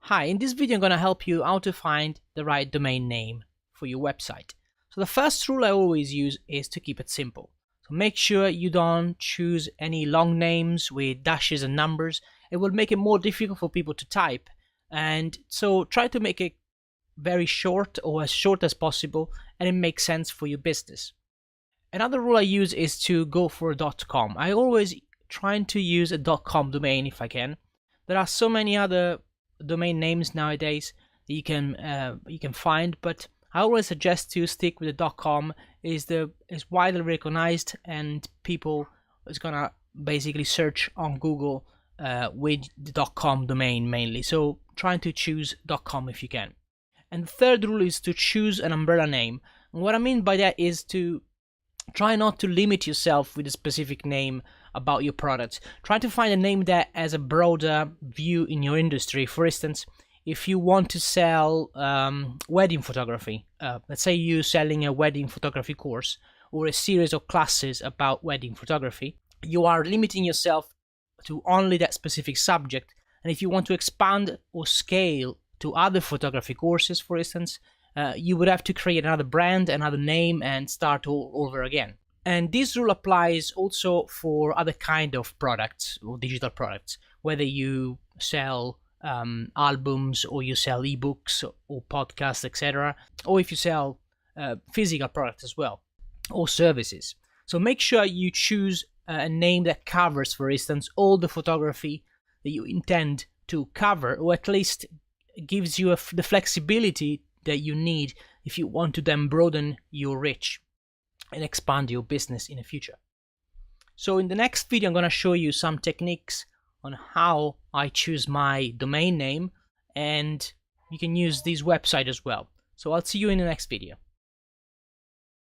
Hi, in this video I'm going to help you how to find the right domain name for your website. So the first rule I always use is to keep it simple. So make sure you don't choose any long names with dashes and numbers. It will make it more difficult for people to type. And so try to make it very short or as short as possible, and it makes sense for your business. Another rule I use is to go for a .com. I always try to use a .com domain if I can. There are so many other domain names nowadays that you can find, but I always suggest to stick with the .com. Is widely recognized, and people is gonna basically search on Google with the .com domain mainly. So trying to choose .com if you can. And the third rule is to choose an umbrella name. And what I mean by that is to try not to limit yourself with a specific name about your product. Try to find a name that has a broader view in your industry. For instance, if you want to sell wedding photography, let's say you're selling a wedding photography course or a series of classes about wedding photography, you are limiting yourself to only that specific subject. And if you want to expand or scale to other photography courses, for instance, you would have to create another brand, another name, and start all over again. And this rule applies also for other kind of products or digital products, whether you sell albums or you sell ebooks or podcasts, etc., or if you sell physical products as well, or services. So make sure you choose a name that covers, for instance, all the photography that you intend to cover, or at least gives you the flexibility that you need if you want to then broaden your reach and expand your business in the future. So in the next video I'm going to show you some techniques on how I choose my domain name, and you can use this website as well. So I'll see you in the next video.